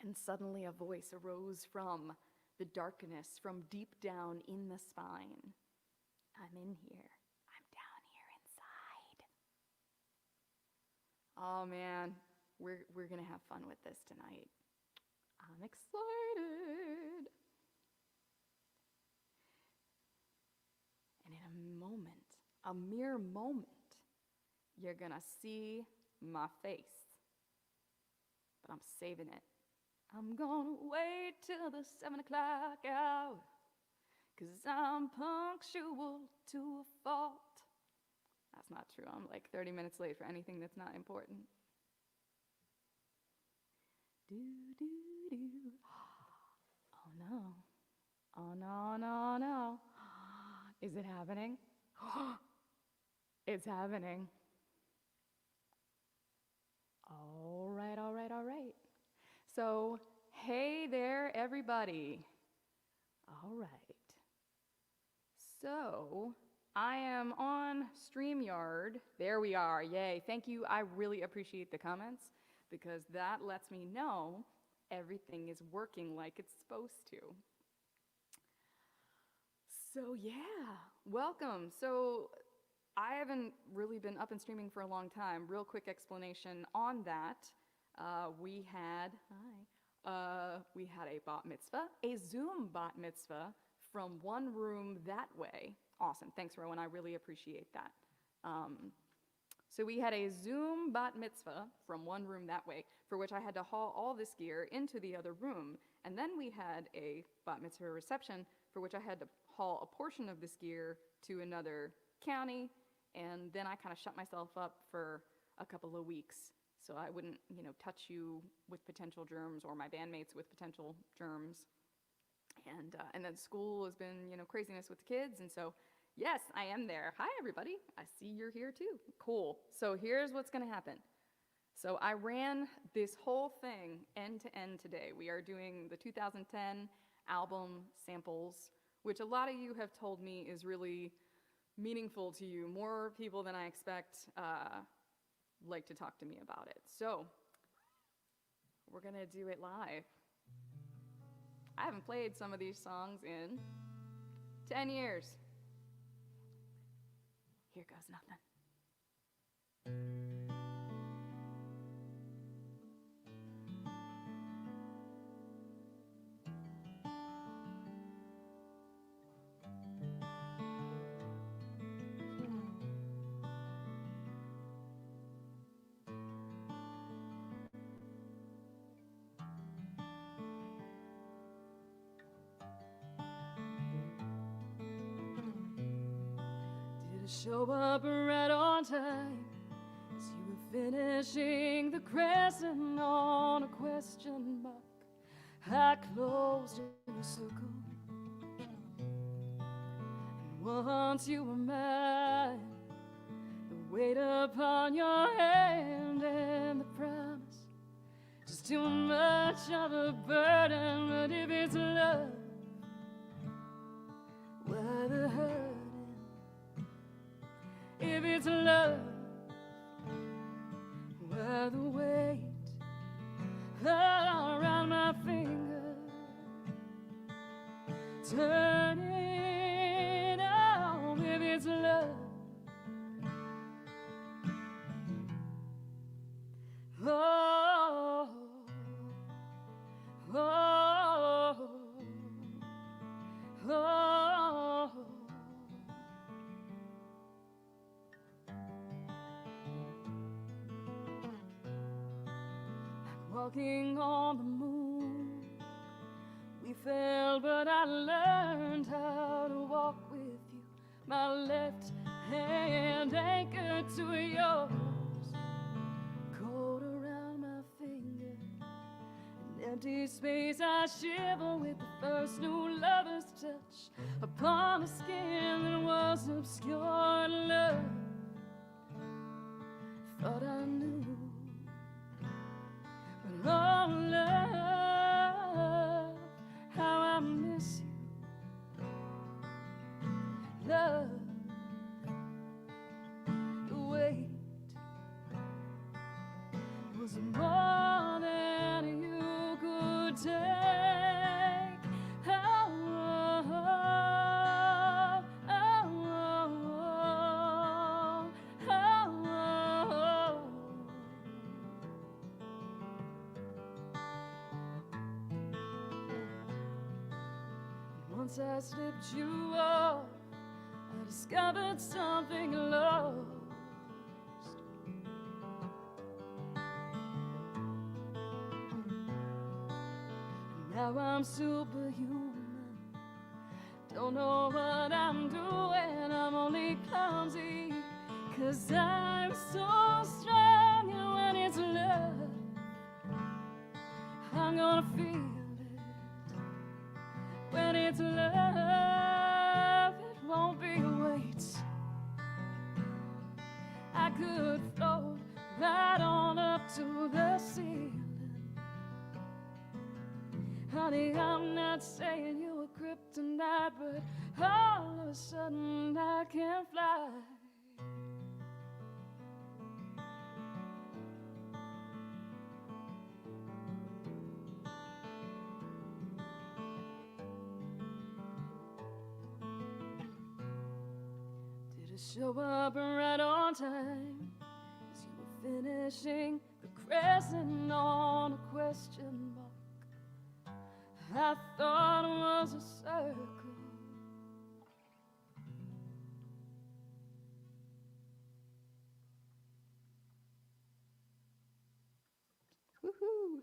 And suddenly a voice arose from the darkness, from deep down in the spine. I'm in here. I'm down here inside. Oh man, we're gonna have fun with this tonight. I'm excited. And in a moment, a mere moment, you're gonna see my face. But I'm saving it. I'm gonna wait till the 7 o'clock hour, 'cause I'm punctual to a fault. That's not true. I'm like 30 minutes late for anything that's not important. Do, do, do. Oh no. Oh no, no, no. Is it happening? It's happening. All right, all right, all right. So, hey there, everybody. All right. So, I am on StreamYard. There we are. Yay. Thank you. I really appreciate the comments because that lets me know everything is working like it's supposed to. So, yeah, welcome. So, I haven't really been up and streaming for a long time. Real quick explanation on that. We had a bat mitzvah, a Zoom bat mitzvah from one room that way. Awesome, thanks Rowan, I really appreciate that. So we had a Zoom bat mitzvah from one room that way, for which I had to haul all this gear into the other room. And then we had a bat mitzvah reception, for which I had to haul a portion of this gear to another county. And then I kind of shut myself up for a couple of weeks so I wouldn't, touch you with potential germs or my bandmates with potential germs. And then school has been, craziness with the kids. And so, yes, I am there. Hi, everybody. I see you're here too. Cool. So here's what's going to happen. So I ran this whole thing end to end today. We are doing the 2010 album samples, which a lot of you have told me is really meaningful to you. More people than I expect like to talk to me about it. So we're gonna do it live. I haven't played some of these songs in 10 years. Here goes nothing. Show up right on time as you were finishing the crescent on a question mark. I closed in a circle, and once you were mine, the weight upon your hand and the promise, just too much of a burden. But if it's love, why the hurt? If it's love, why the weight around my finger, turning out. If it's love, oh, oh, oh. Walking on the moon, we fell, but I learned how to walk with you. My left hand anchored to yours, cold around my finger, an empty space I shiver with the first new lover's touch upon a skin that was obscured. Love, thought I knew. Oh, love, how I miss you. Love, the weight was more than you could Once I slipped you off, I discovered something lost. Now I'm superhuman. Don't know what I'm doing. I'm only clumsy, 'cause I'm so strong. And when it's love, I'm gonna feel it. When it's love, it won't be a wait. I could float right on up to the ceiling. Honey, I'm not saying you were kryptonite, but all of a sudden I can fly. Did it show up right on time as you were finishing the crescent on a question mark I thought it was a circle? Woohoo!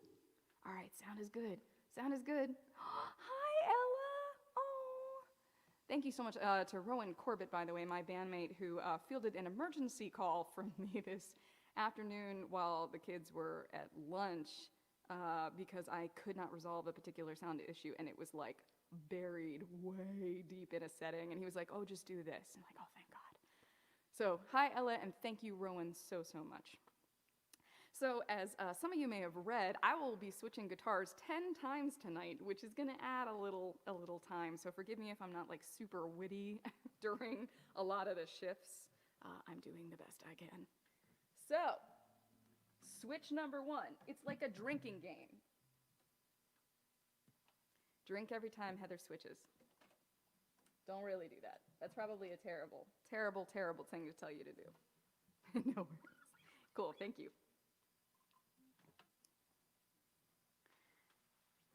All right, sound is good. Sound is good. Hi, Ella. Oh, thank you so much to Rowan Corbett, by the way, my bandmate, who fielded an emergency call from me this afternoon while the kids were at lunch. Because I could not resolve a particular sound issue, and it was like buried way deep in a setting, and he was like, oh, just do this. I'm like, oh, thank God. So hi, Ella, and thank you, Rowan, so much. So as some of you may have read, I will be switching guitars 10 times tonight, which is going to add a little time, so forgive me if I'm not like super witty during a lot of the shifts. I'm doing the best I can. So, switch number 1. It's like a drinking game. Drink every time Heather switches. Don't really do that. That's probably a terrible thing to tell you to do. No worries. Cool, thank you.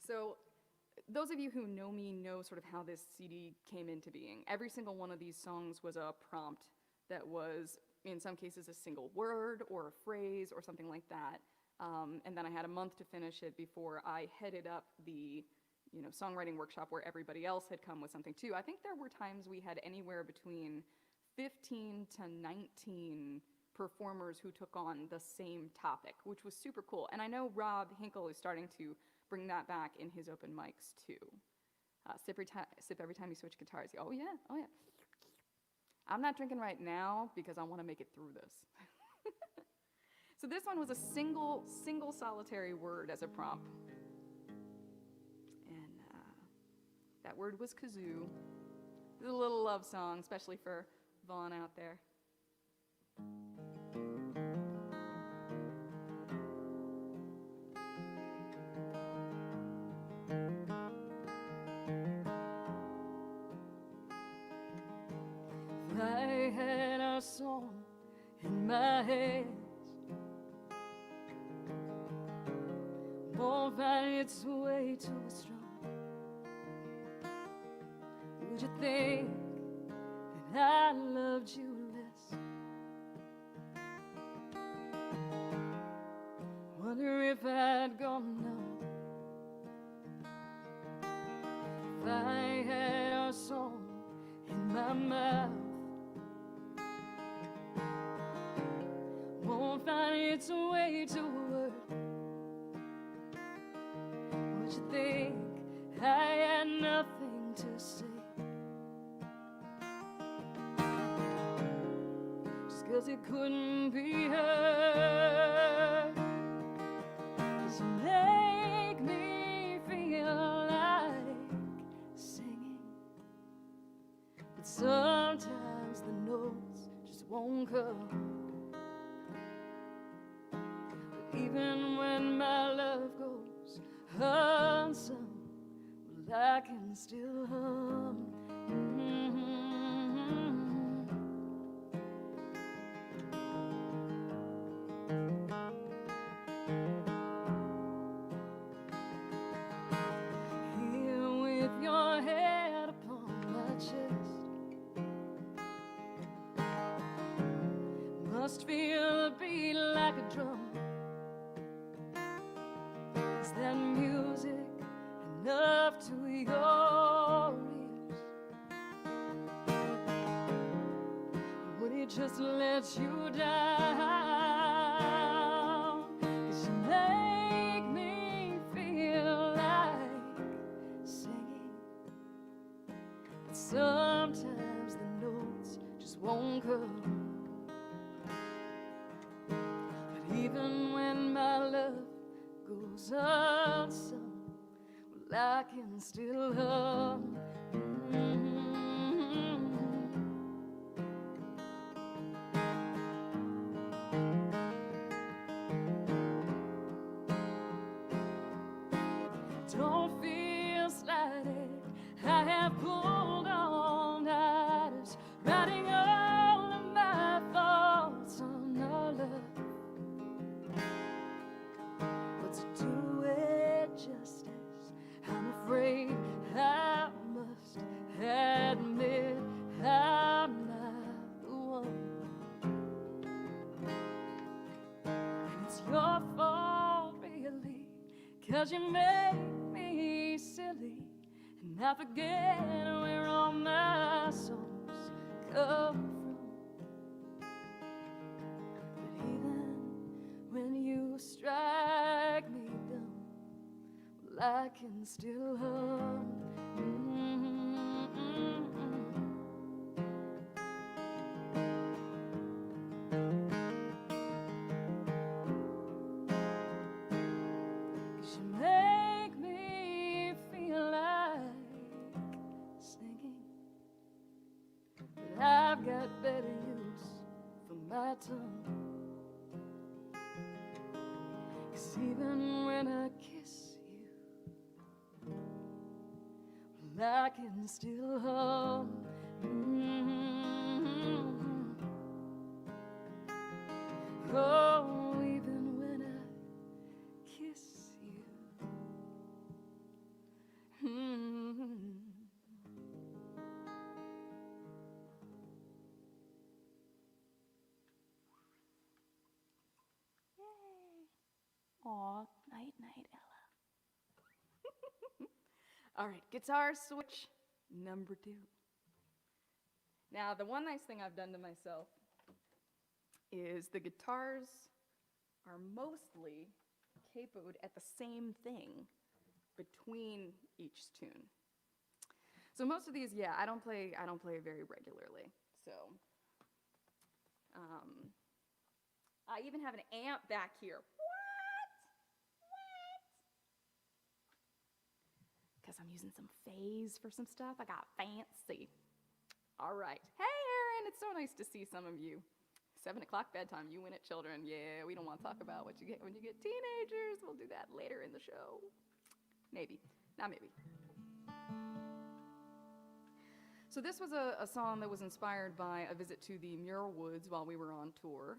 So, those of you who know me know sort of how this CD came into being. Every single one of these songs was a prompt that was, in some cases, a single word or a phrase or something like that. And then I had a month to finish it before I headed up the songwriting workshop where everybody else had come with something too. I think there were times we had anywhere between 15 to 19 performers who took on the same topic, which was super cool. And I know Rob Hinkle is starting to bring that back in his open mics too. Sip every time you switch guitars. Oh yeah. I'm not drinking right now because I want to make it through this. So this one was a single solitary word as a prompt. And that word was kazoo. This is a little love song, especially for Vaughn out there. If I had a song in my head, won't find its way to a strong. Would you think that I loved you less? Wonder if I'd gone numb. If I had a song in my mouth, won't find its way to a word. Would you think I had nothing to say? Just 'cause it couldn't be heard. 'Cause you make me feel like singing. But sometimes the notes just won't come. Even when my love goes unsung, well, I can still hum. Here with your head must feel a beat like a drum. Is that music enough to your ears? Would he just let you down? 'Cause you make me feel like singing, but sometimes the notes just won't come. But even when my love goes unsung, well, I can still hum. Don't feel slighted, I have pulled all-nighters, writing all of my thoughts on our love. But to do it justice, I'm afraid I must admit I'm not the one. And it's your fault, really, 'cause you made me silly, and I forget where all my songs come from. But even when you strike me dumb, well, I can still hum. You make me feel like singing, but I've got better use for my tongue. 'Cause even when I kiss you, well, I can still hum. Oh, even when I kiss you. Yay. Aw, night, night, Ella. All right, guitar switch number 2. Now, the one nice thing I've done to myself is the guitars are mostly capoed at the same thing between each tune. So most of these, yeah, I don't play very regularly. So I even have an amp back here. What? Because I'm using some phase for some stuff. I got fancy. All right. Hey, Aaron, it's so nice to see some of you. 7 o'clock bedtime, you win it, children. Yeah, we don't want to talk about what you get when you get teenagers. We'll do that later in the show. Maybe. Not maybe. So this was a song that was inspired by a visit to the Muir Woods while we were on tour.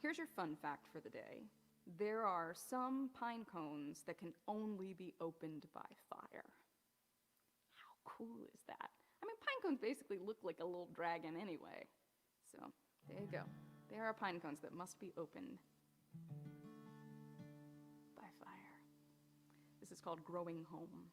Here's your fun fact for the day. There are some pine cones that can only be opened by fire. How cool is that? I mean, pine cones basically look like a little dragon anyway. So there you go. There are pine cones that must be opened by fire. This is called Growing Home.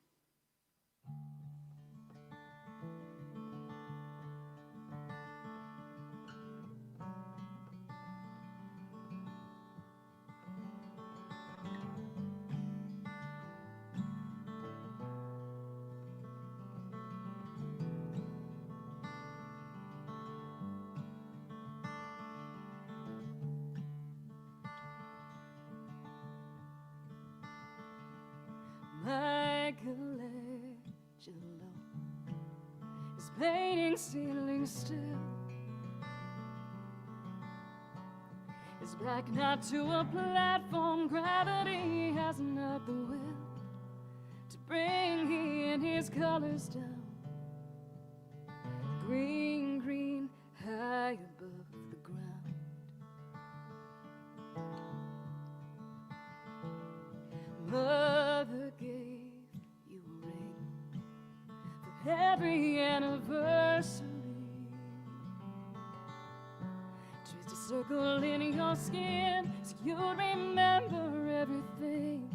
Michelangelo is painting ceilings still. His back not to a platform, gravity has not the will to bring in his colors down. Green, green, high above the ground. Mother gave you a ring for every anniversary. your skin, so you'd remember everything.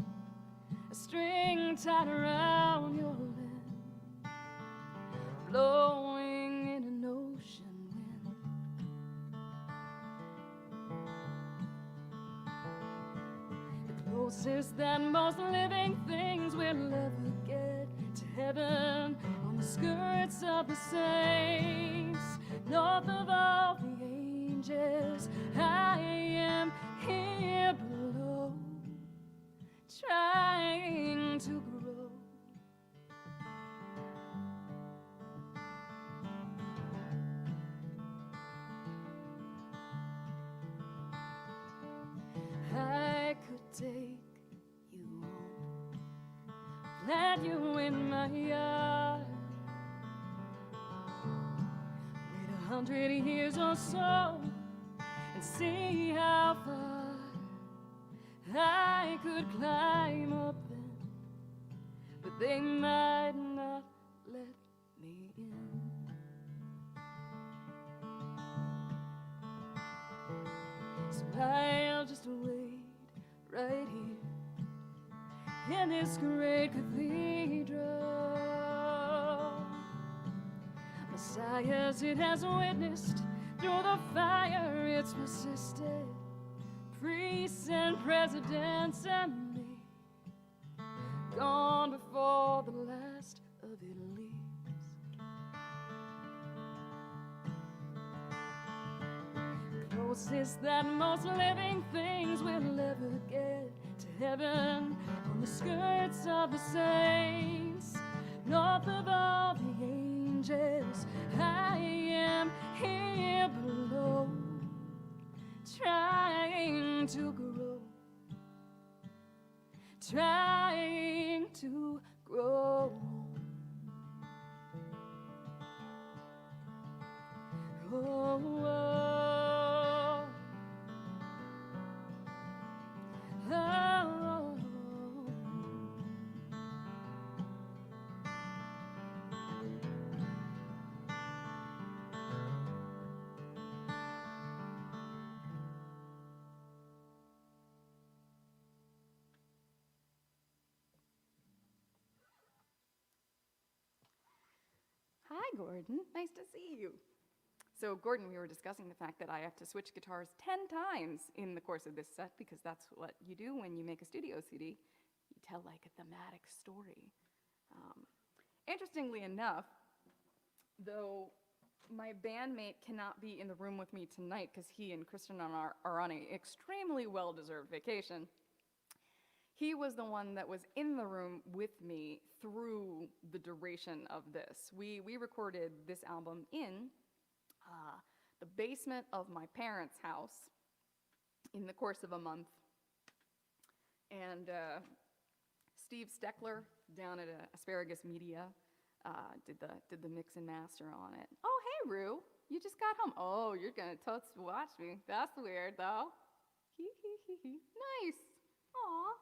A string tied around your limb, blowing in an ocean wind. The closest that most living things will ever get to heaven, on the skirts of the saints, north of all the angels. I am here below, trying to grow. I could take you home, plant you in my yard, wait 100 years or so and see how far I could climb up them, but they might not let me in. So I'll just wait right here in this great cathedral. Messiahs it has witnessed, through the fire it's persisted. Priests and presidents and me, gone before the last of it leaves. Closest that most living things will ever get to heaven, on the skirts of the saints, north of all the angels. I am here below, trying to grow, trying to grow. Oh, oh, oh. Hi, Gordon. Nice to see you. So, Gordon, we were discussing the fact that I have to switch guitars 10 times in the course of this set, because that's what you do when you make a studio CD. You tell like a thematic story. Interestingly enough, though my bandmate cannot be in the room with me tonight because he and Kristen are on an extremely well-deserved vacation, he was the one that was in the room with me through the duration of this. We recorded this album in the basement of my parents' house in the course of a month. And Steve Steckler down at Asparagus Media did the mix and master on it. Oh, hey, Rue, you just got home. Oh, you're gonna totes watch me. That's weird, though. Nice. Aw.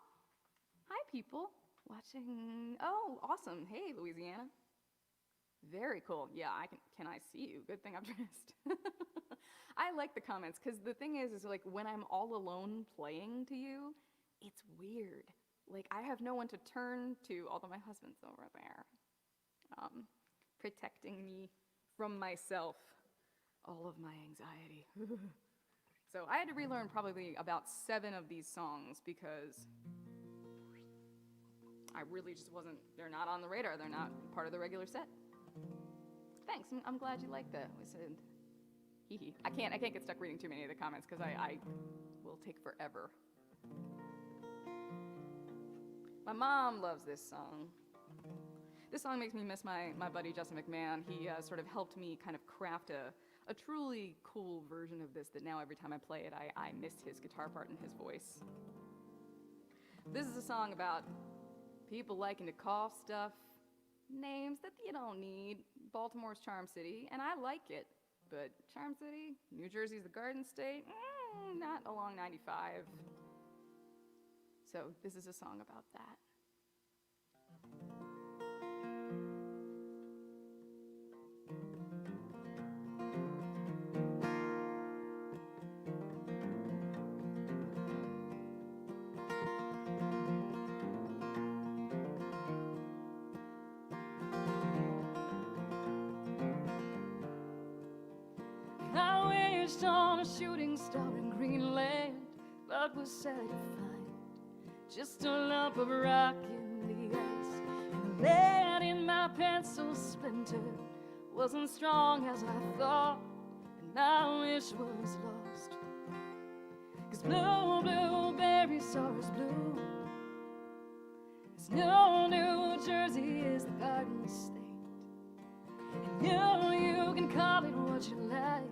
Hi, people. Watching. Oh, awesome. Hey, Louisiana. Very cool. Yeah, can I see you? Good thing I'm dressed. I like the comments, because the thing is like when I'm all alone playing to you, it's weird. Like I have no one to turn to, although my husband's over there, protecting me from myself, all of my anxiety. So I had to relearn probably about 7 of these songs because I really just wasn't, they're not on the radar. They're not part of the regular set. Thanks, I'm glad you liked that. We said, hee hee. I can't get stuck reading too many of the comments because I will take forever. My mom loves this song. This song makes me miss my buddy Justin McMahon. He sort of helped me kind of craft a truly cool version of this that now every time I play it, I miss his guitar part and his voice. This is a song about people liking to call stuff names that you don't need. Baltimore's Charm City, and I like it, but Charm City, New Jersey's the Garden State, not along 95. So this is a song about that. wished on a shooting star in Greenland, but was sad to find just a lump of rock in the ice. And the lead in my pencil splinter wasn't strong as I thought, and my wish was lost. 'Cause blue, blueberries are as blue as New Jersey is the Garden State. And you can call it what you like,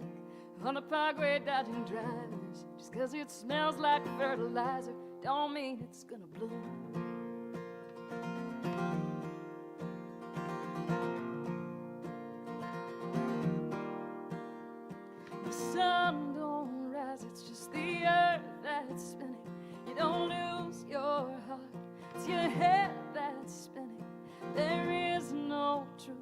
on the parkway dodging drivers. Just 'cause it smells like fertilizer don't mean it's gonna bloom. The sun don't rise, it's just the earth that's spinning. You don't lose your heart, it's your head that's spinning. There is no truth,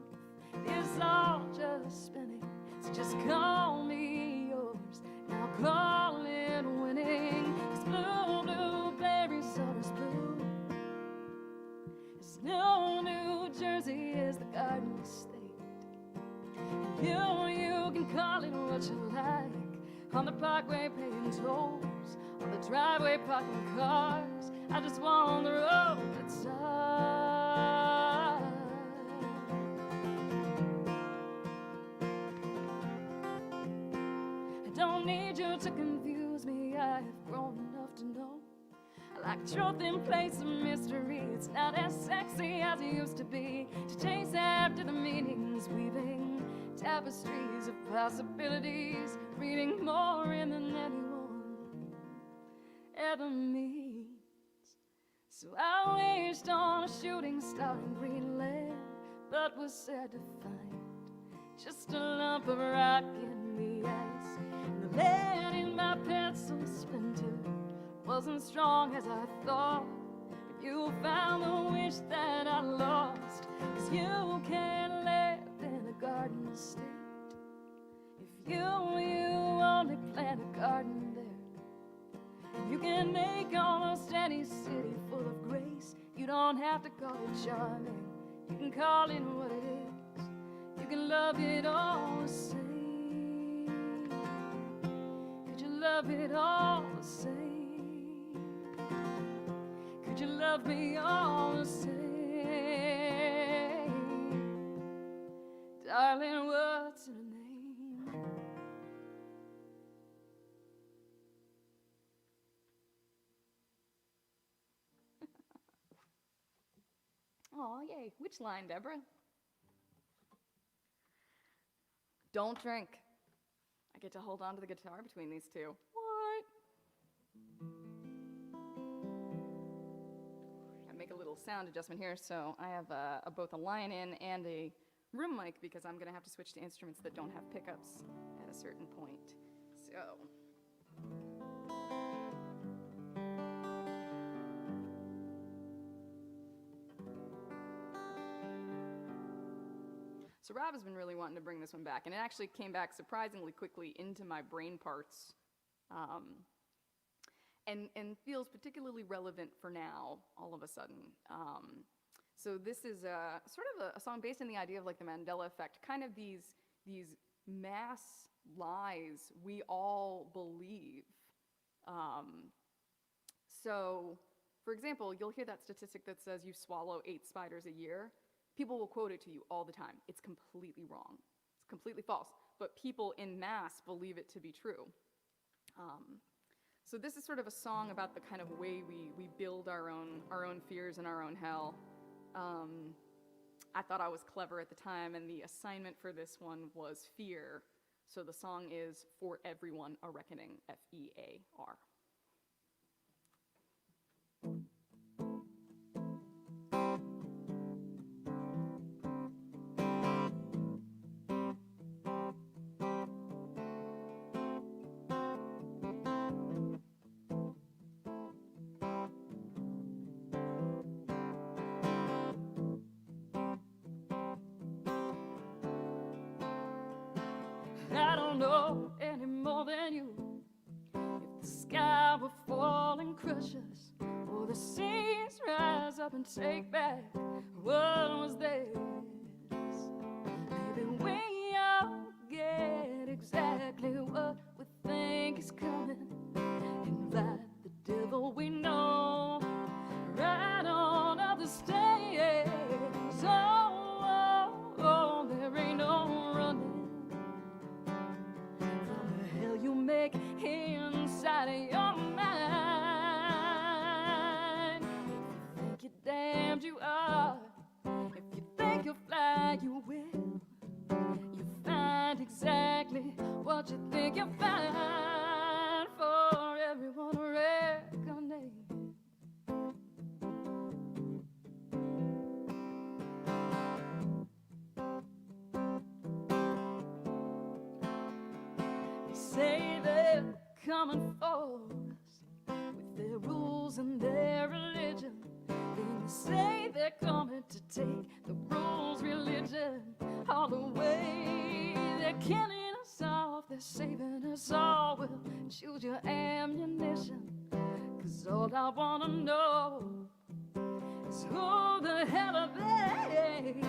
it's all just spinning. So just call me yours, and I'll call it winning. 'Cause blueberries are as blue as New Jersey is the Garden State. And you can call it what you like, on the parkway paying tolls, on the driveway parking cars. I just want the road that's high. I don't need you to confuse me, I have grown enough to know I like truth in place of mystery. It's not as sexy as it used to be to chase after the meanings, weaving tapestries of possibilities, reading more in than anyone ever meets. So I wished on a shooting star in Greenland, but was sad to find just a lump of rock in the ice. And the lead in my pencil splinter wasn't strong as I thought, but you found the wish that I lost. 'Cause you can't live in a garden state if you only plant a garden there. You can make almost any city full of grace. You don't have to call it charming, you can call it what it is. You can love it all the same. Could you love it all the same? Could you love me all the same? Darling, what's her name? Aw, yay. Which line, Deborah? Don't drink. I get to hold on to the guitar between these two. What? I make a little sound adjustment here, so I have both a line in and a room mic because I'm gonna have to switch to instruments that don't have pickups at a certain point. So Rob has been really wanting to bring this one back, and it actually came back surprisingly quickly into my brain parts, and feels particularly relevant for now, all of a sudden. So this is sort of a song based on the idea of like the Mandela effect, kind of these mass lies we all believe. So, for example, you'll hear that statistic that says you swallow 8 spiders a year. People will quote it to you all the time. It's completely wrong. It's completely false. But people in mass believe it to be true. So this is sort of a song about the kind of way we build our own fears and our own hell. I thought I was clever at the time, and the assignment for this one was fear. So the song is For Everyone a Reckoning, F-E-A-R. I don't know any more than you. If the sky will fall and crush us, or the seas rise up and take back what was theirs, maybe we all get exactly what we say they're coming for us with their rules and their religion. Then they say they're coming to take the rules, religion all away. They're killing us off, they're saving us all. Well, choose your ammunition, 'cause all I wanna know is who the hell are they?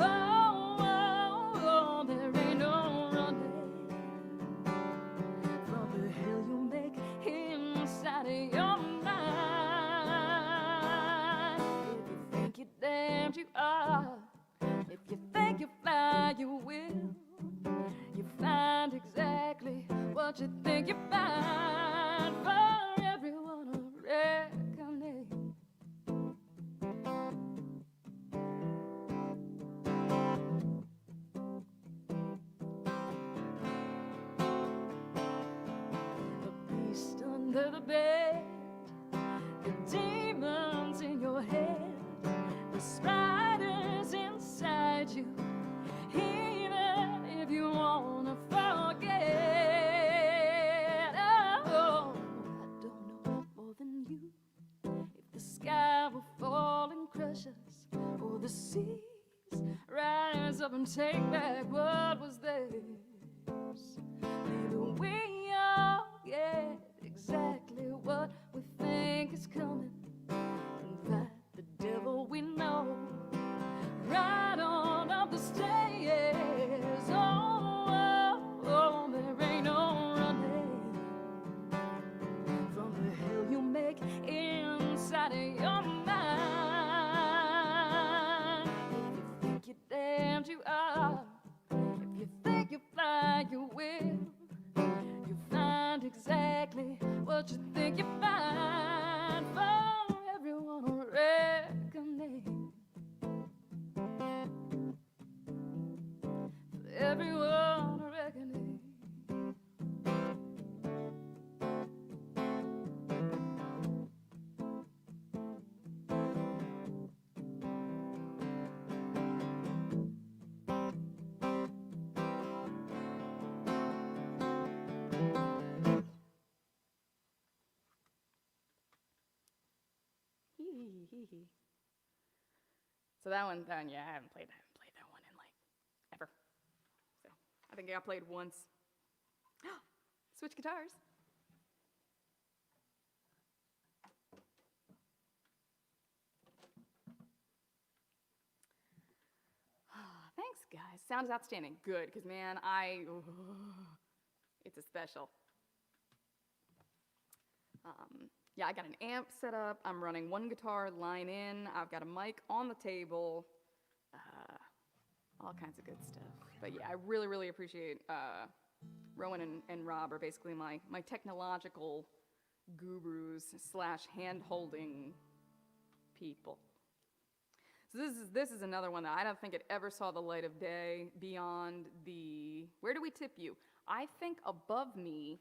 Oh, oh, oh, there ain't no running from the hell you make inside of your mind. If you think you're damned, you are. If you think you fly, you will. You find exactly what you think you find. For everyone a reckoning. The beast under the bed, the demons in your head, the spiders inside you. Even if you wanna forget, oh, I don't know more than you. If the sky will fall and crush us, or the seas rise up and take back what was theirs, maybe we all get exactly what we think is coming, and fight the devil we know right on up the stairs. Oh, oh, oh, there ain't no running from the hell you make inside of your mind. If you think you're damned, you are. If you think you fly, you will. You find exactly what you think you find. For everyone a reckoning. For everyone a reckoning. So that one, yeah, I haven't played that one in like ever. So I think I got played once. Switch guitars. Thanks, guys. Sounds outstanding. Good, because man, it's a special. Yeah, I got an amp set up. I'm running one guitar line in. I've got a mic on the table. All kinds of good stuff. But yeah, I really, really appreciate Rowan and Rob are basically my technological gurus / hand-holding people. So this is another one that I don't think it ever saw the light of day beyond the, where do we tip you? I think above me,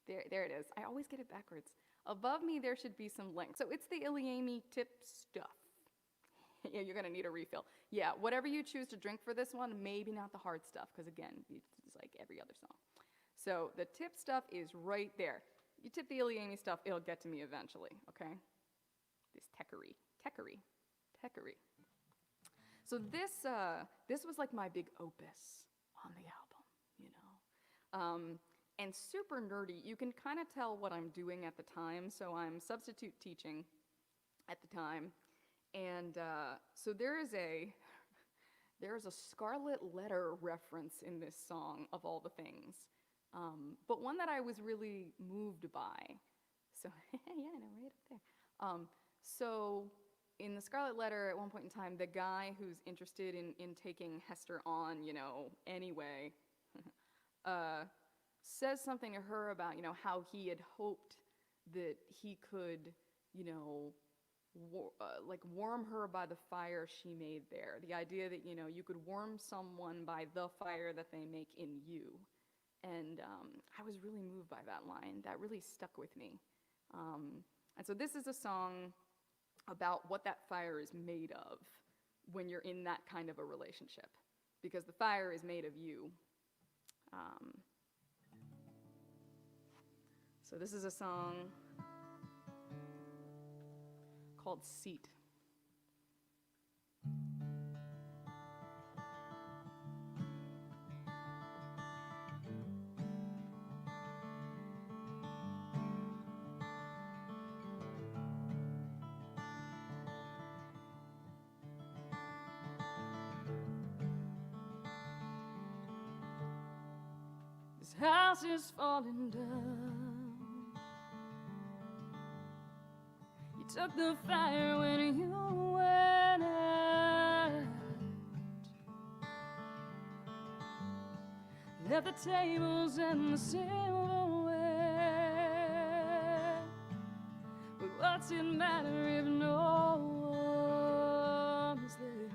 there it is. I always get it backwards. Above me, there should be some link. So it's the Iliami tip stuff. Yeah, you're gonna need a refill. Yeah, whatever you choose to drink for this one, maybe not the hard stuff, because again, it's like every other song. So the tip stuff is right there. You tip the Iliami stuff, it'll get to me eventually, okay? This techery. So this was like my big opus on the album, you know? And super nerdy. You can kind of tell what I'm doing at the time. So I'm substitute teaching at the time. And so there's a Scarlet Letter reference in this song, of all the things. But one that I was really moved by. So, yeah, I know, right up there. So in the Scarlet Letter, at one point in time, the guy who's interested in taking Hester on, you know, anyway, says something to her about, you know, how he had hoped that he could, you know, like warm her by the fire she made there. The idea that, you know, you could warm someone by the fire that they make in you. And I was really moved by that line. That really stuck with me. And so this is a song about what that fire is made of when you're in that kind of a relationship. Because the fire is made of you. So this is a song called Seat. This house is falling down. You took the fire when you went out. Left the tables and the silverware. But what's it matter if no one's there?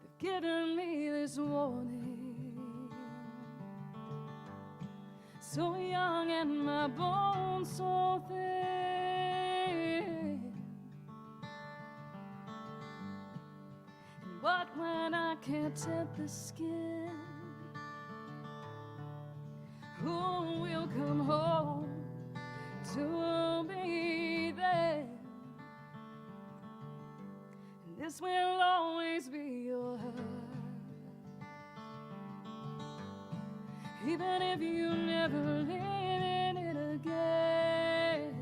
They've given me this warning, so young and my bones so thin. And what when I can't tempt the skin? Who will come home to me then? And this will always be your house, even if you never live in it again.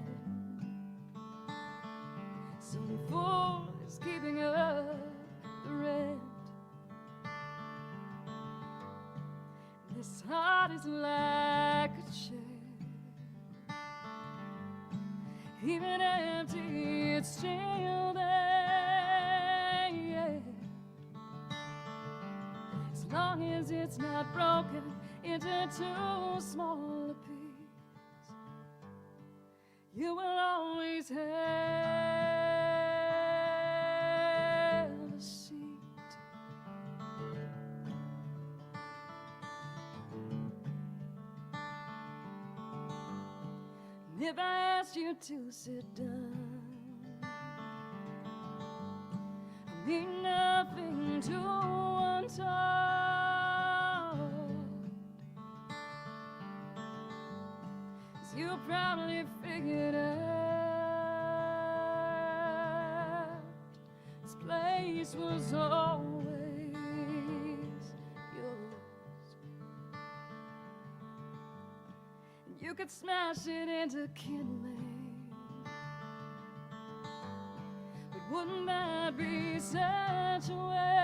Some fool is keeping up the rent. This heart is like a chair, even empty, it's still there. Yeah. As long as it's not broken into too small a piece, you will always have a seat. And if I asked you to sit down, I mean nothing to untold. You probably figured out this place was always yours, and you could smash it into kindling. But wouldn't that be such a waste?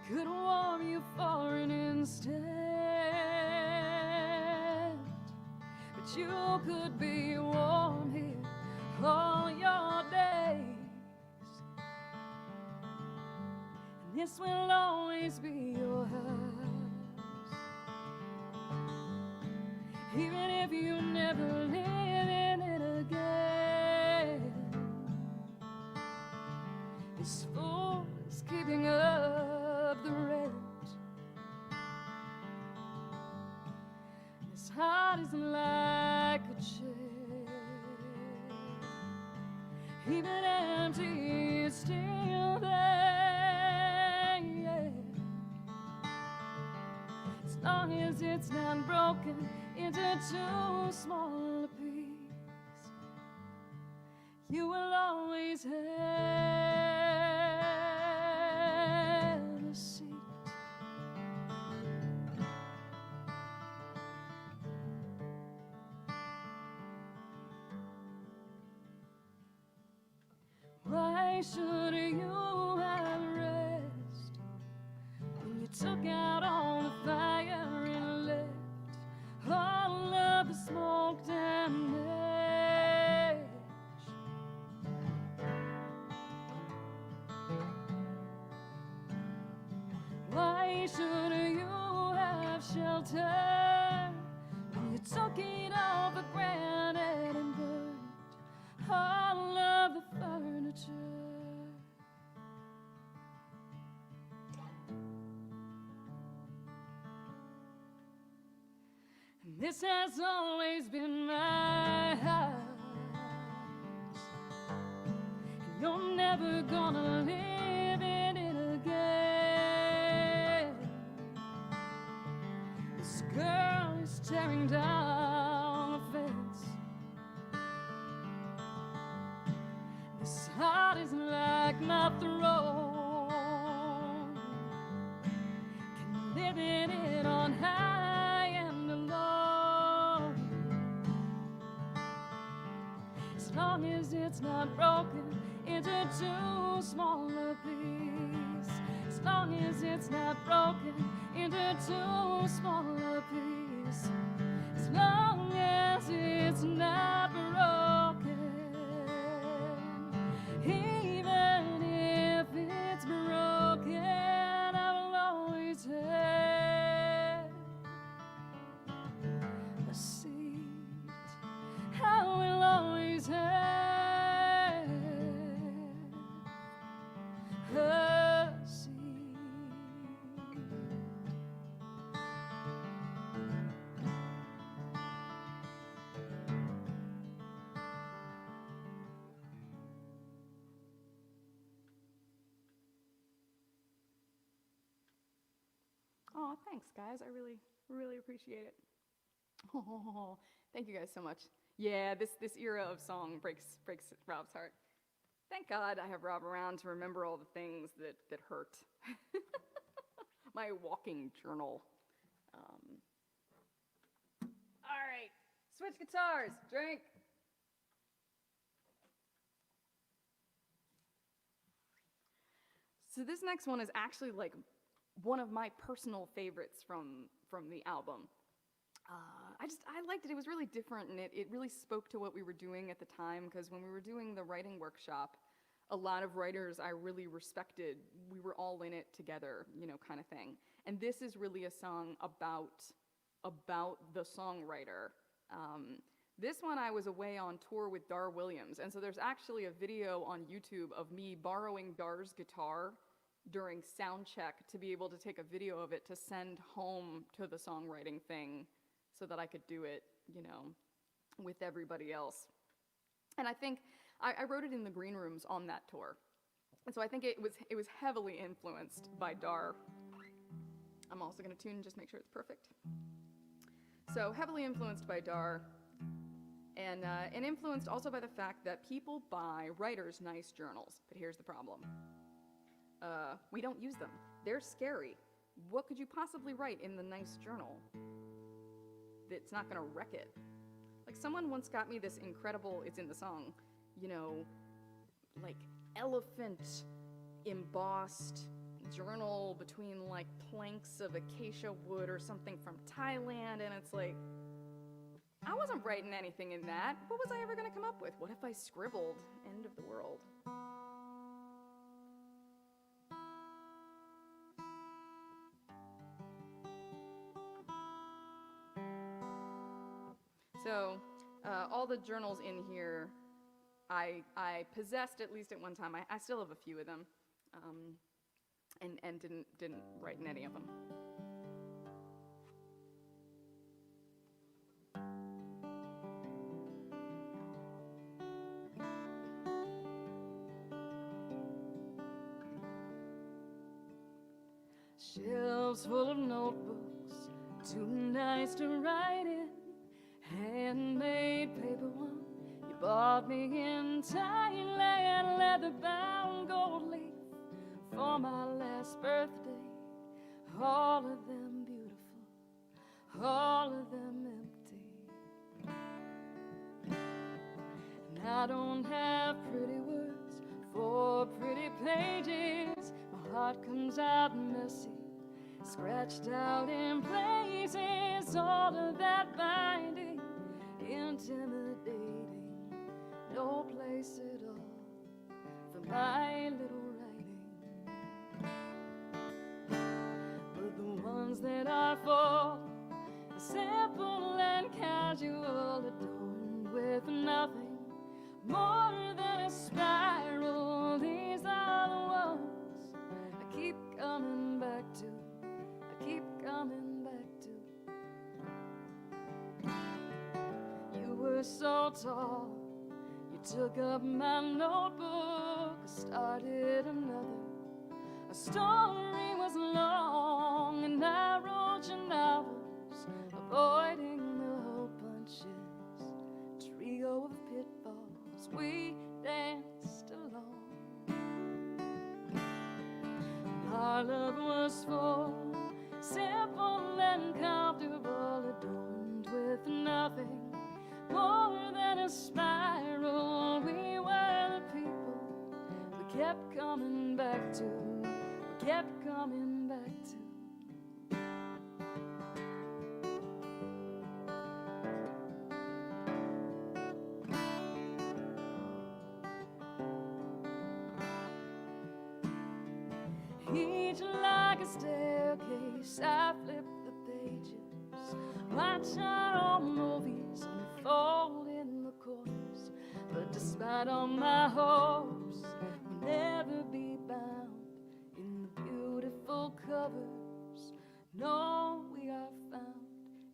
Could warm you for an instant, but you could be warm here all your days. And this will always be your house, even if you never live in it again. This fool is keeping up the rent. This heart is like a chair, even empty, it's still there. Yeah. As long as it's not broken into too small a piece, you will always have a seat. Why should you have rest when you took out all the fire and left all of the smoke and ash? Why should you have shelter when you took it all for granted and burned all of the furniture? And this has always been my house, and you're never gonna live in it tearing down a fence. This heart is like my throne, can live in it on high and alone. As long as it's not broken into two smaller pieces. As long as it's not broken into two smaller pieces. As long as it's not broken, even if it's broken, I will always have a seat. I will always have a seat. Oh, thanks, guys. I really, really appreciate it. Oh, thank you guys so much. Yeah, this era of song breaks Rob's heart. Thank God I have Rob around to remember all the things that hurt. My walking journal. All right, switch guitars. Drink. So this next one is actually like one of my personal favorites from the album. I liked it. It was really different, and it really spoke to what we were doing at the time, because when we were doing the writing workshop, a lot of writers I really respected, we were all in it together, you know, kind of thing. And this is really a song about the songwriter. This one I was away on tour with Dar Williams, and so there's actually a video on YouTube of me borrowing Dar's guitar during sound check to be able to take a video of it to send home to the songwriting thing so that I could do it, you know, with everybody else. And I think I wrote it in the green rooms on that tour. And so I think it was heavily influenced by Dar. I'm also gonna tune and just make sure it's perfect. So heavily influenced by Dar, and influenced also by the fact that people buy writers nice journals. But here's the problem. We don't use them. They're scary. What could you possibly write in the nice journal that's not gonna wreck it? Like, someone once got me this incredible, it's in the song, you know, like elephant embossed journal between like planks of acacia wood or something from Thailand, and it's like, I wasn't writing anything in that. What was I ever gonna come up with? What if I scribbled end of the world? So, all the journals in here, I possessed at least at one time. I still have a few of them, and didn't write in any of them. Shelves full of notebooks, too nice to write in. Handmade paper one you bought me in Thailand, leather-bound gold leaf for my last birthday. All of them beautiful, all of them empty. And I don't have pretty words for pretty pages. My heart comes out messy, scratched out in places. All of that binding, intimidating, no place at all for my little writing. But the ones that are for the simple and casual, adorned with nothing more than a spiral, these are the ones I keep coming back to, I keep coming back to. You were so tall, you took up my notebook, started another. A story was long, and I wrote your novels, avoiding and comfortable, adorned with nothing more than a spiral. We were the people we kept coming back to, we kept coming back to. Each like a staircase, I flip the pages, watch our old movies unfold in the corners. But despite all my hopes, we'll never be bound in the beautiful covers. No, we are found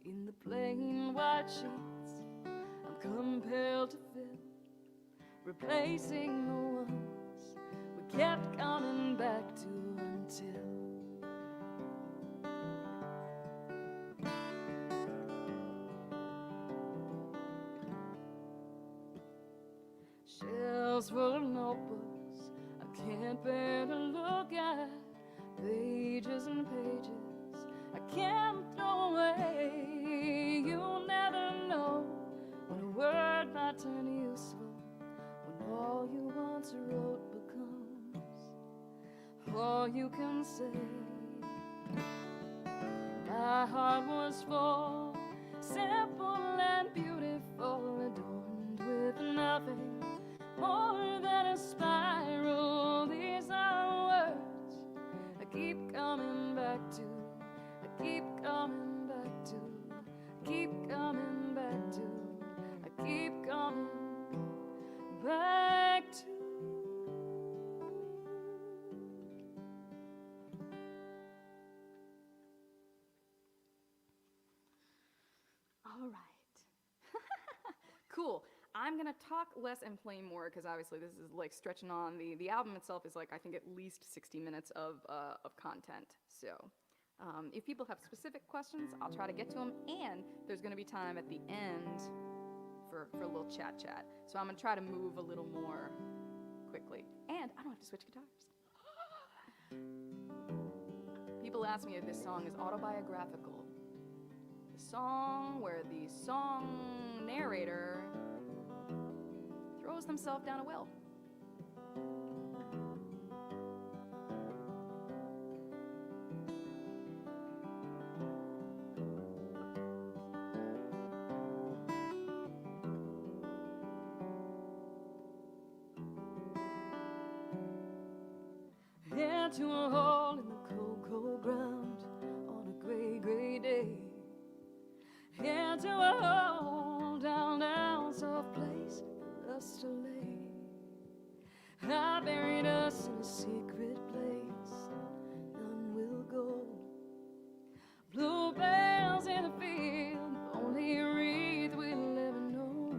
in the plain white sheets I'm compelled to fill, replacing the ones we kept coming back to until shelves full of notebooks I can't bear to look at, pages and pages I can't throw away. You'll never know when a word might turn useful, when all you once wrote becomes all you can say. My heart was full, simple and beautiful, adorned with nothing more than a spiral. These are words I keep coming back to, I keep coming back to, I keep coming back to, I keep coming back to. All right. Cool. I'm gonna talk less and play more because obviously this is like stretching on. The album itself is like I think at least 60 minutes of content. So if people have specific questions, I'll try to get to them. And there's gonna be time at the end for a little chat. So I'm gonna try to move a little more quickly. And I don't have to switch guitars. People ask me if this song is autobiographical. The song where the song narrator throws themselves down a well. Into a hole in the cold, cold ground on a gray, gray day. Into a hole down, down, soft place for us to lay. I buried us in a secret place, none will go. Bluebells in the field, only a wreath we'll ever know.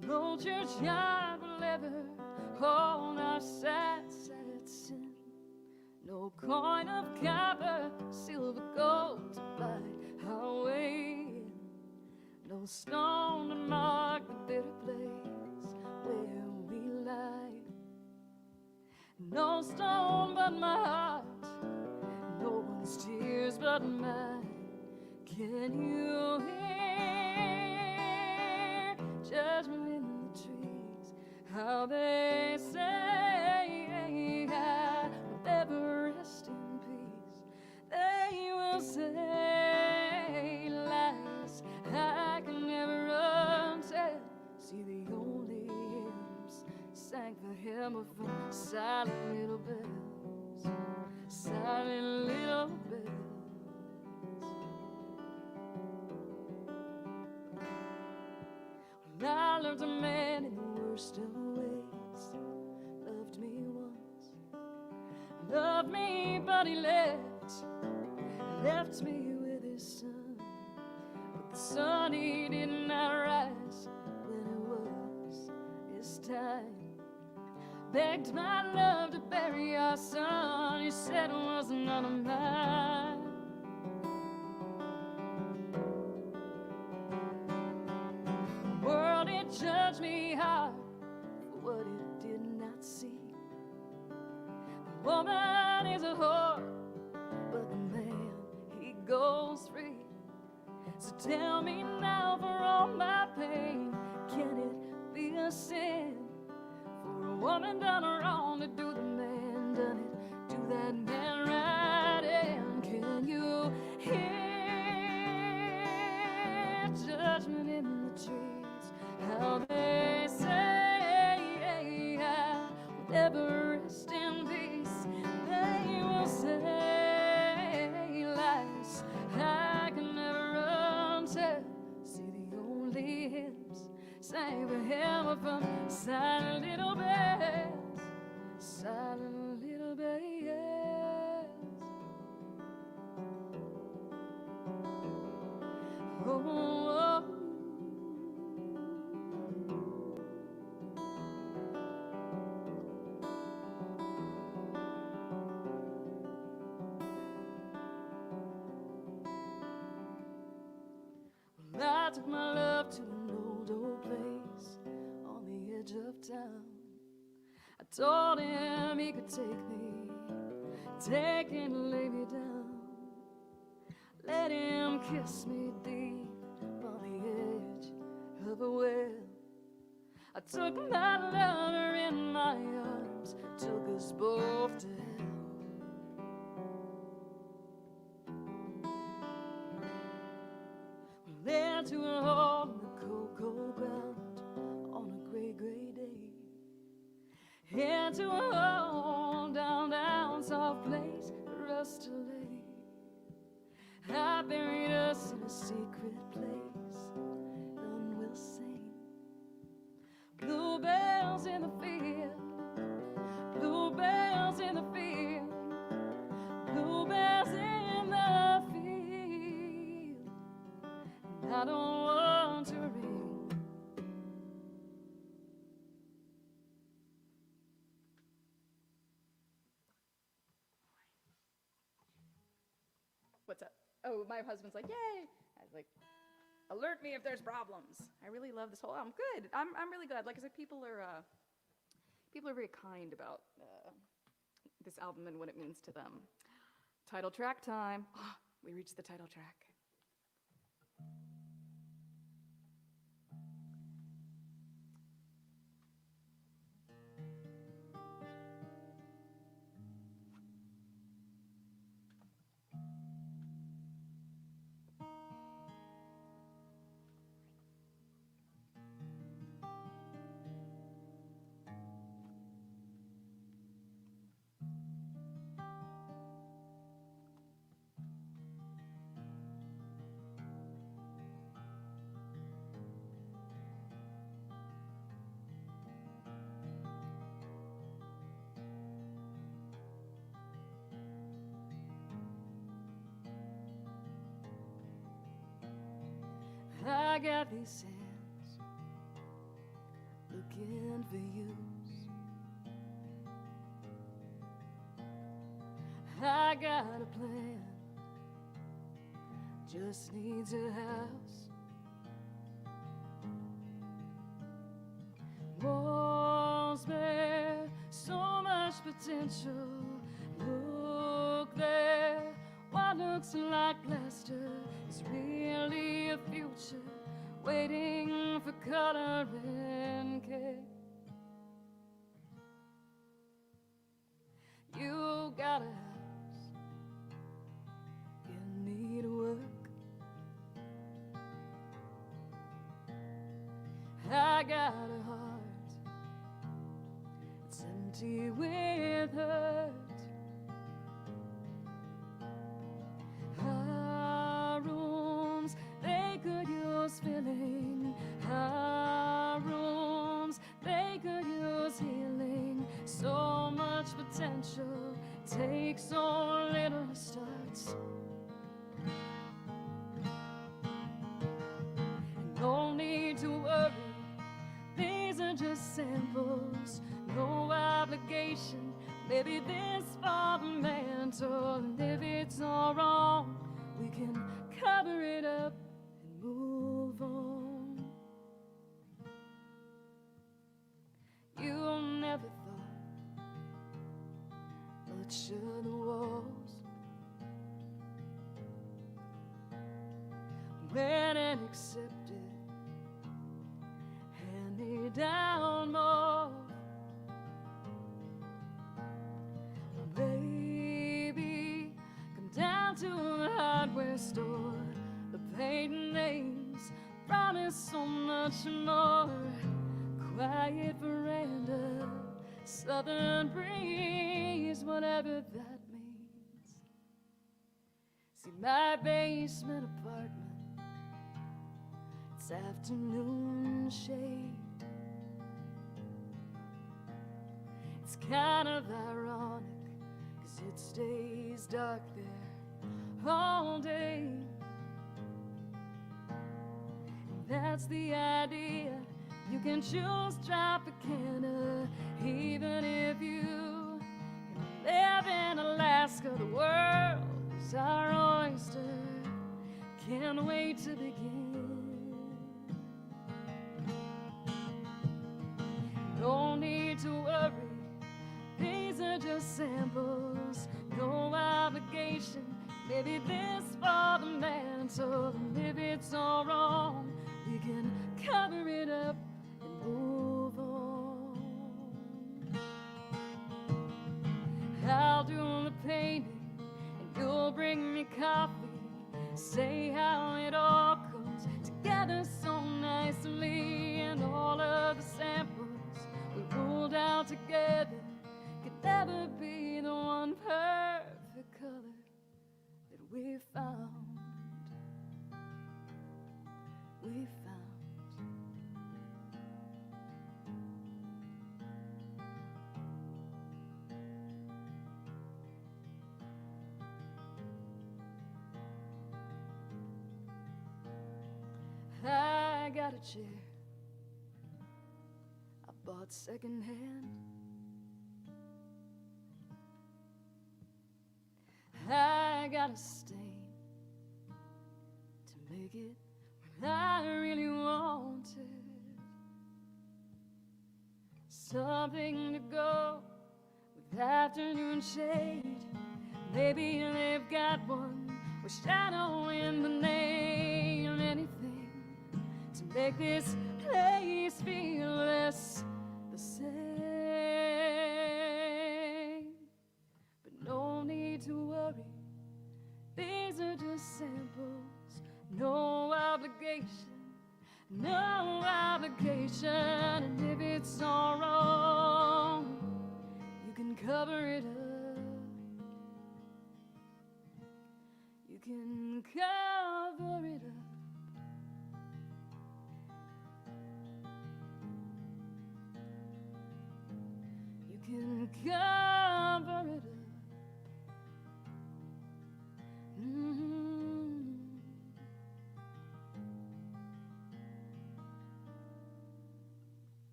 No churchyard will ever hold our sad, sad sin. No coin of copper, silver, gold to buy our way in. No stone to mark the bitter place where we lie. No stone but my heart, no one's tears but mine. Can you hear judgment in the trees? How they say I will never rest in peace. They will say lies I can never untell. See, the only hymns sang for him are from silent little bells, silent little bells. Well, I loved a man in the worst of ways, loved me once, loved me, but he left me with his son. But the sun, he did not rise when it was his time. Begged my love to bury our son, he said it was none of mine. The world, it judged me hard for what it did not see. woman is a whore, but the man, he goes free. So tell me now, for all my pain, can it be a sin for a woman done wrong to do the man done it, do that man right? And can you hear judgment in the trees? How they say, whatever rest in peace, they will say lies I can never untell. See, the only hymns sang for him are from silent little bells, silent little bells. Oh, oh. Well, I took my love to an old place on the edge of town. I told him he could take and lay me down. Let him kiss me deep on the edge of a well. I took my lover in my arms, took us both to hell. We led to a hole in the cold, cold ground on a gray, gray day. Into a hole down, down, soft place for us to lay. I buried us in a secret place, none will sing. Bluebells in the field, bluebells in the field, bluebells in the field. And I don't want to ring. What's up? Oh, my husband's like, yay! I was like, alert me if there's problems. I really love this whole album. Good. I'm really glad. Like I said, people are very kind about this album and what it means to them. Title track time. We reached the title track. I got these hands looking for use. I got a plan, just needs a house. Walls bear so much potential. Look there, what looks like plaster is really a future waiting for color and care. You got a house, you need work. I got a heart, it's empty with hurt. Our rooms, they could use filling. Our rooms, they could use healing. So much potential, takes so little to start. No need to worry, these are just samples. No obligation, maybe this fundamental. And if it's all wrong, we can cover it up and move on. You never thought each other walls. Read and accepted, hand me down more. Baby, come down to the hardware store. The paint names promise so much more. Quiet veranda, southern breeze, whatever that means. See my basement apartment, it's afternoon shade. It's kind of ironic, 'cause it stays dark there all day. And that's the idea, you can choose Tropicana, even if you live in Alaska. The world is our oyster, can't wait to begin. No need to worry, these are just samples, no obligation. Maybe this for the mantle, and if it's all wrong, we can cover it up and move on. I'll do the painting, and you'll bring me coffee. Say how it all comes together so nicely, and all of the samples we ruled out together could never be the one perfect color that we found. We found. I got a chair I bought secondhand. I got a stain to make it what I really wanted. Something to go with afternoon shade. Maybe they've got one with shadow in the name. Anything to make this place feel less the same. But no need to worry, these are just samples. No obligation, no obligation. And if it's all wrong, you can cover it up. You can cover it up. You can cover it up.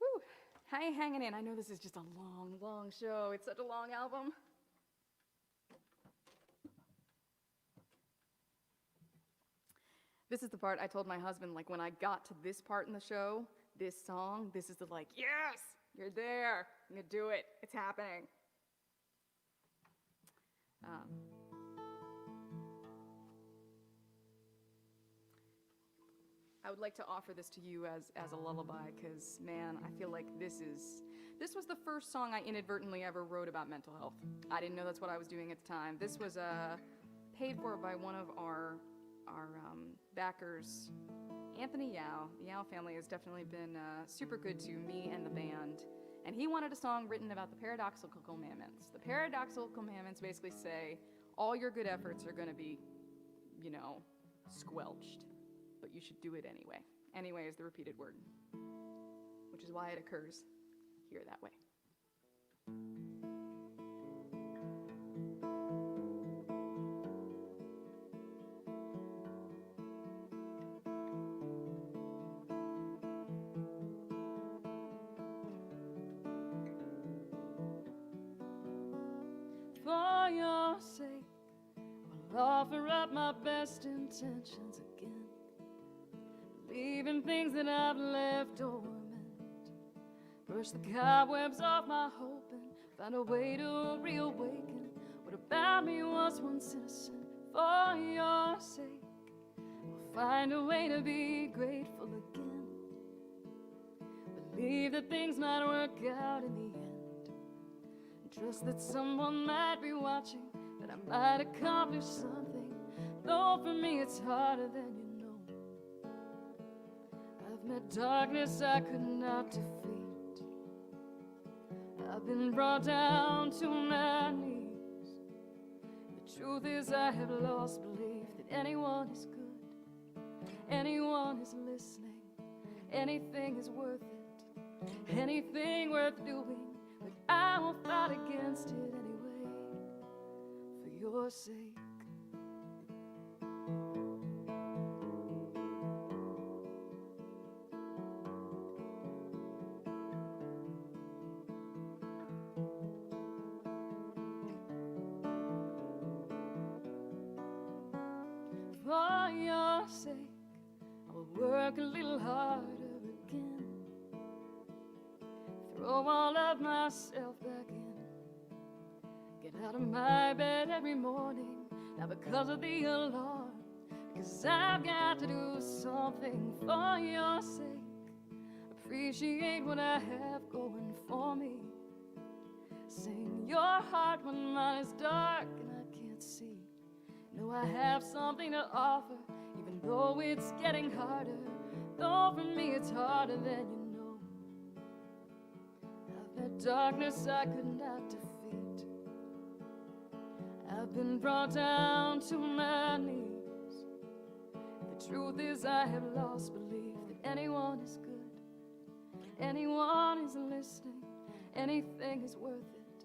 Woo! How you hanging in? I know this is just a long, long show. It's such a long album. This is the part I told my husband, like when I got to this part in the show, this song, this is the like, yes, you're there, I'm gonna do it, it's happening. I would like to offer this to you as a lullaby, because man, I feel like this was the first song I inadvertently ever wrote about mental health. I didn't know that's what I was doing at the time. This was paid for by one of our backers, Anthony Yao. The Yao family has definitely been super good to me and the band. And he wanted a song written about the paradoxical commandments. The paradoxical commandments basically say all your good efforts are going to be, squelched. But you should do it anyway. Anyway is the repeated word, which is why it occurs here that way. For your sake, I'll offer up my best intentions again. believe in things that I've left dormant. Brush the cobwebs off my hope and find a way to reawaken what about me was once innocent. For your sake, we'll find a way to be grateful again. Believe that things might work out in the end. And trust that someone might be watching, that I might accomplish something. Though for me it's harder than you know. I've met darkness I could not defeat. I've been brought down to my knees. The truth is I have lost belief that anyone is good, anyone is listening, anything is worth it, anything worth doing. But I will fight against it anyway, for your sake. For your sake, I will work a little harder again. Throw all of myself back in. Get out of my bed every morning, not because of the alarm, because I've got to do something for your sake. Appreciate what I have going for me. Sing your heart when mine is dark and I can't see. Know I have something to offer, even though it's getting harder. Though for me it's harder than you know. I've met darkness I could not defeat. I've been brought down to my knees. The truth is I have lost belief that anyone is good, anyone is listening, anything is worth it,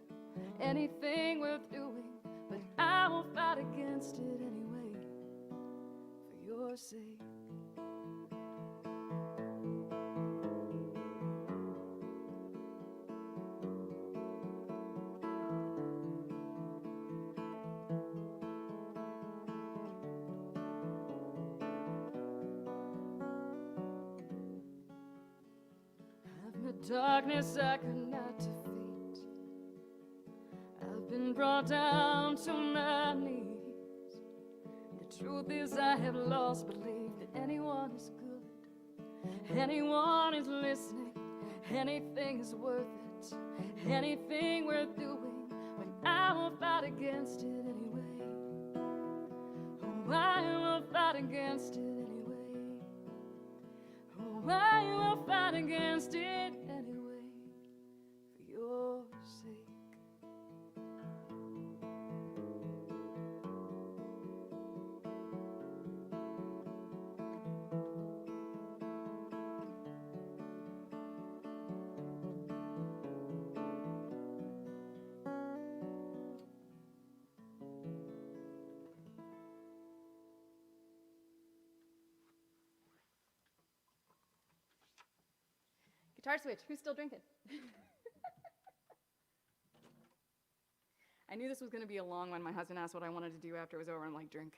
anything worth doing. But I will fight against it anyway, for your sake. I've met darkness I could not defeat. I've been brought down to my knees. The truth is I have lost belief that anyone is good, anyone is listening, anything is worth it, anything worth doing. But I will fight against it anyway. Oh, I will fight against it anyway. Oh, I will fight against it anyway, for your sake. Guitar switch. Who's still drinking? I knew this was going to be a long one. My husband asked what I wanted to do after it was over. I'm like, drink.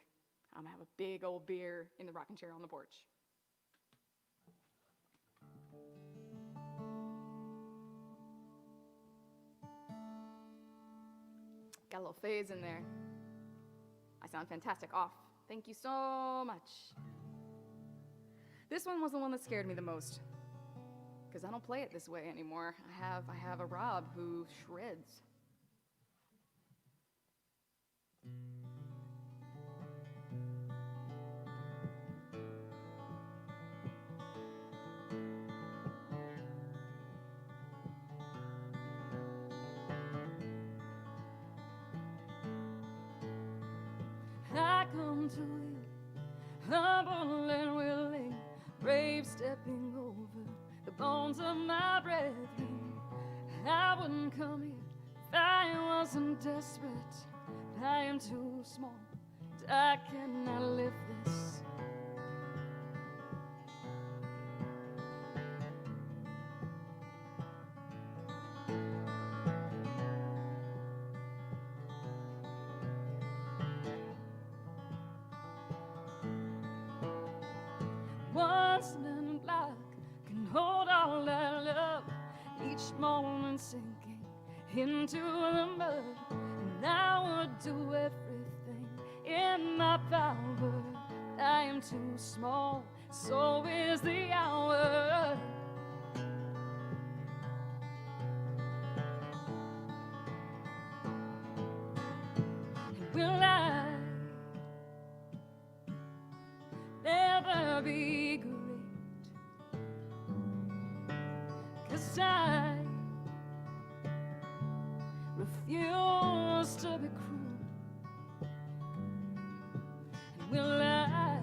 I'm going to have a big old beer in the rocking chair on the porch. Got a little phase in there. I sound fantastic. Off. Thank you so much. This one was the one that scared me the most, because I don't play it this way anymore. I have a Rob who shreds. I come to you, humble and willing, brave, stepping over the bones of my brethren. I wouldn't come here if I wasn't desperate. I am too small, and I cannot lift this. once learned like can hold all that love, each moment sinking into the mud. And I would do everything in my power. I am too small, so is the hour. And will I never be great? 'Cause I refuse to be cruel. And will I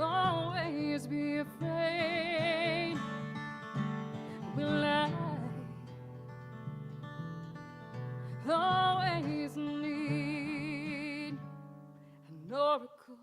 always be afraid? Will I always need an oracle?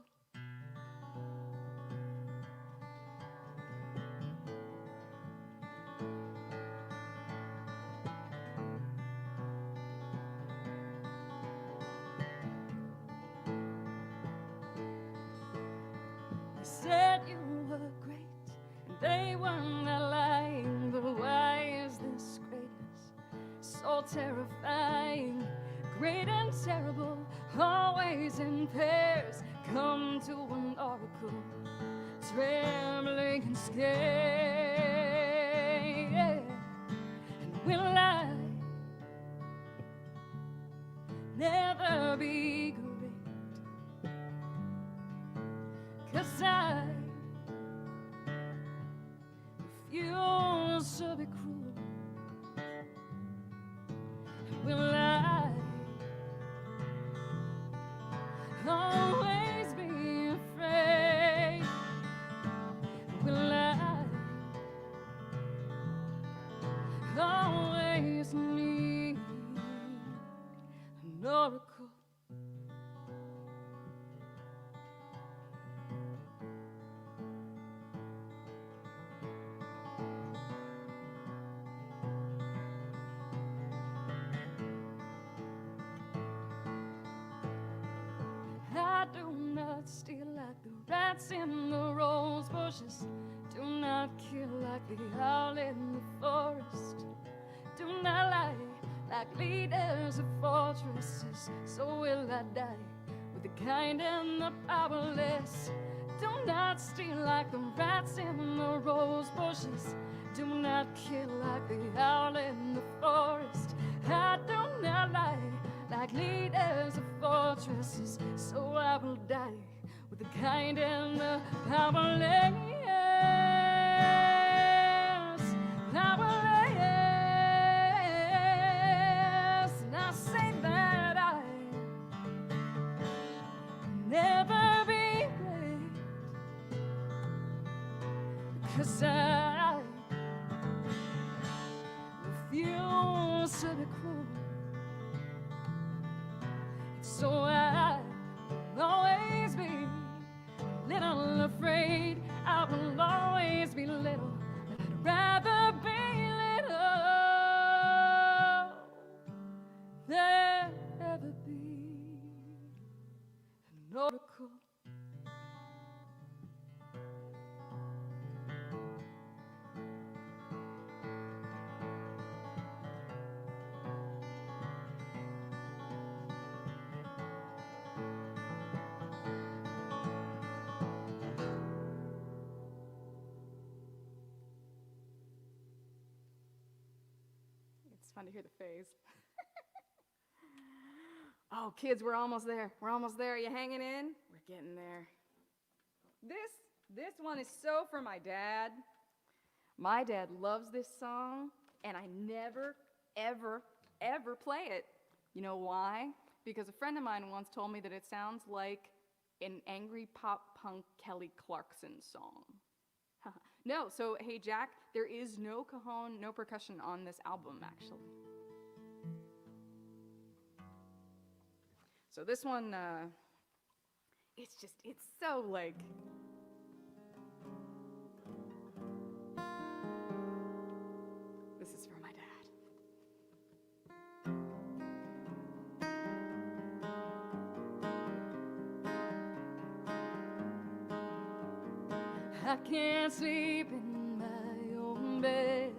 You said you were great, and they weren't lying. But why is this greatness so terrifying? Great and terrible, always in pairs, come to an oracle, trembling and scared. And will I never be great? 'Cause I refuse to be cruel. And will I always be afraid? Will I always need an oracle? I do not steal like the rats in the rose bushes. Do not kill like the owl in the forest. Do not lie like leaders of fortresses. So will I die with the kind and the powerless. Do not steal like the rats in the rose bushes. Do not kill like the owl in the forest. I do not lie like leaders of fortresses, so I will die with the kind and the powerless. Powerless. And I say that I never be great, 'cause I refuse to be cruel. So I will always be little afraid. I will always be little, but I'd rather be little than ever be an oracle. It's fun to hear the phase. Oh, kids, we're almost there. We're almost there. Are you hanging in? We're getting there. This one is so for my dad. My dad loves this song, and I never, ever, ever play it. You know why? Because a friend of mine once told me that it sounds like an angry pop punk Kelly Clarkson song. No, so hey Jack, there is no cajon, no percussion on this album actually. So this one, it's so like, this is for my dad. I can't sleep in my own bed.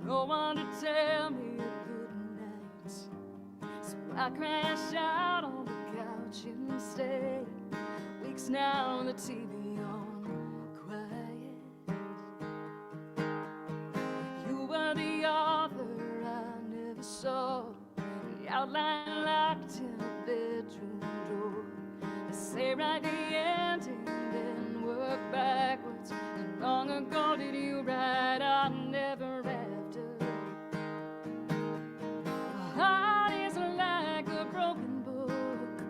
No one to tell me a good night. So I crash out on the couch instead. Weeks now, the TV on quiet. You were the author I never saw, the outline locked in a bedroom drawer. They say write the ending, then work backwards. How long ago did you write our never after? My heart is like a broken book,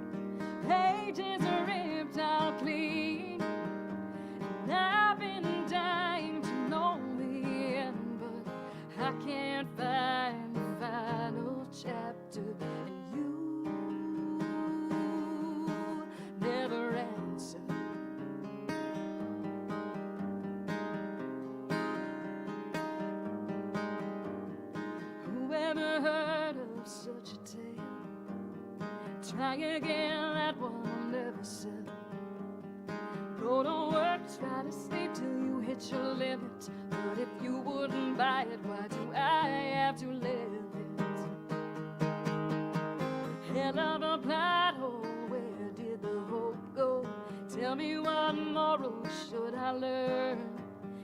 pages are ripped out clean, and I've been dying to know the end, but I can't find the final chapter, and you never answer. Whoever heard of such a tale? Try again, that one will never sell. Go to work, try to sleep till you hit your limit. But if you wouldn't buy it, why do I have to live it? Hell of a plot hole, where did the hope go? Tell me what moral should I learn?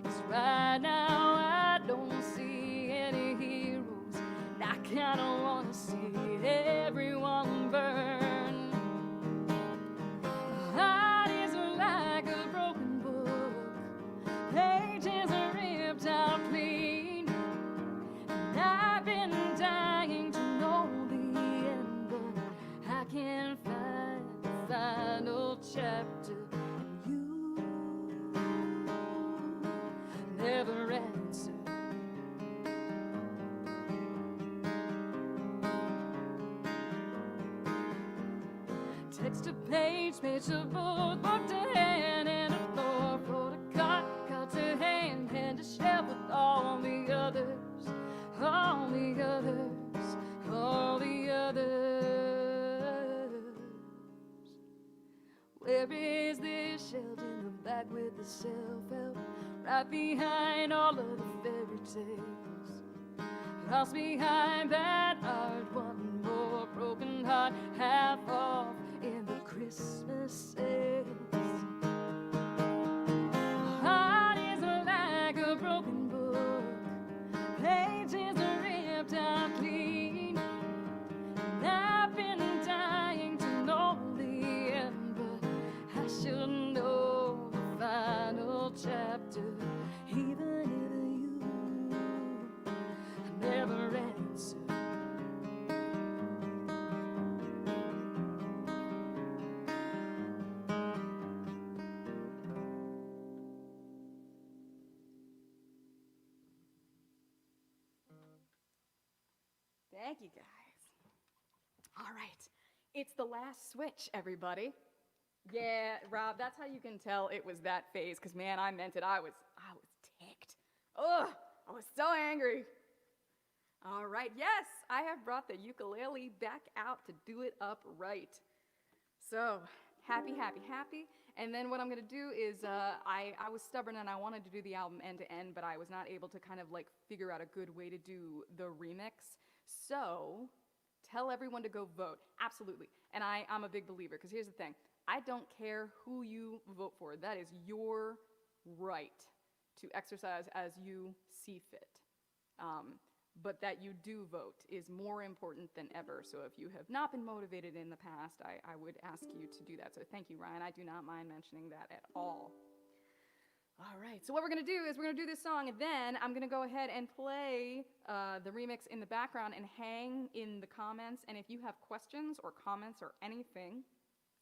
'Cause right now I don't see any heroes, and I kinda wanna see everyone burn. My heart is like a broken book, pages are ripped out clean, and I've been dying to know the end, but I can't find the final chapter, and you never answer. Text a page, page to book, book to hand, and a floor, floor to cut, cut to hand, hand to shelf with all the others, all the others, all the others. Where is this shelf in the back with the self-help, right behind all of the fairy tales? Lost behind that art, one more broken heart, half off in the Christmas sales. My heart is like a broken book, pages are ripped out clean, and I've been dying to know the end, but I should know the final chapter, even if you never answer. Thank you, guys. All right, it's the last switch, everybody. Yeah, Rob, that's how you can tell it was that phase, because man, I meant it. I was ticked. Ugh, I was so angry. All right, yes, I have brought the ukulele back out to do it up right. So, happy, happy, happy. And then what I'm gonna do is, I was stubborn and I wanted to do the album end to end, but I was not able to kind of like figure out a good way to do the remix. So, tell everyone to go vote, absolutely. And I'm a big believer, because here's the thing. I don't care who you vote for. That is your right to exercise as you see fit. But that you do vote is more important than ever. So if you have not been motivated in the past, I would ask you to do that. So thank you, Ryan. I do not mind mentioning that at all. All right, so what we're gonna do is we're gonna do this song, and then I'm gonna go ahead and play the remix in the background and hang in the comments. And if you have questions or comments or anything,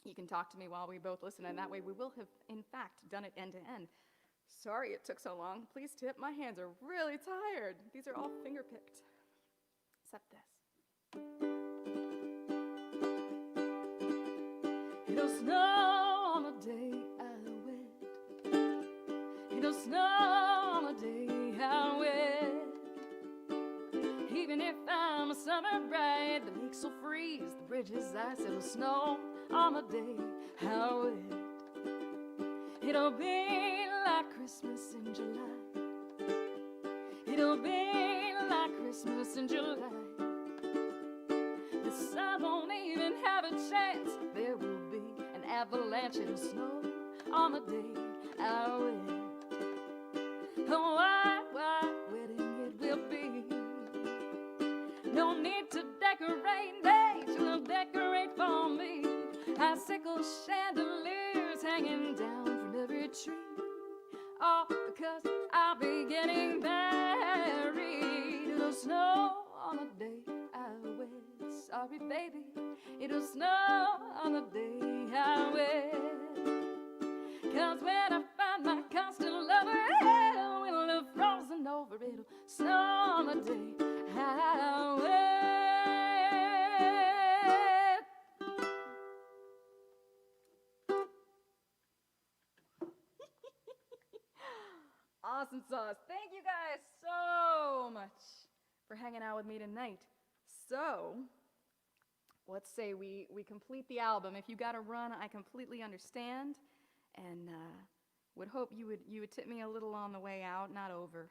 you can talk to me while we both listen, and that way we will have, in fact, done it end to end. Sorry it took so long. Please tip, my hands are really tired. These are all finger-picked, except this. It'll snow on the day I wed. It'll snow on the day I wed. Even if I'm a summer bride, the lakes will freeze, the bridges ice. It'll snow on the day I wed. It'll be like Christmas in July. It'll be like Christmas in July. The sun won't even have a chance. There will be an avalanche of snow on the day I wed. A white, white wedding it will be. No need to decorate, they will decorate for me. Icicle chandeliers hanging down from every tree. All because I'll be getting married. It'll snow on the day I wed. Sorry, baby, it'll snow on the day I wed. 'Cause when I find my constant lover, hell will have frozen over. It'll snow on the day I wed. Awesome sauce. Thank you guys so much for hanging out with me tonight. So, let's say we complete the album. If you got to run, I completely understand, and would hope you would tip me a little on the way out, not over.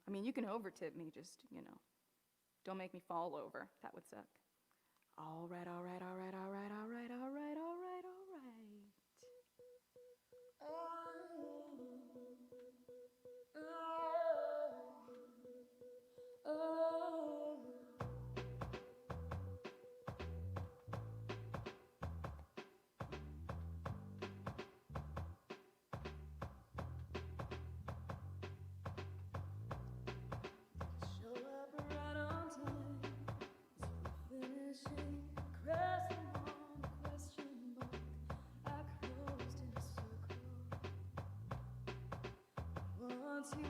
I mean, you can over tip me, just, don't make me fall over. That would suck. All right, all right, all right, all right, all right, all right, all right, all right. Show up right on time as we're finishing. Crossing on the question mark, I closed in a circle. Once you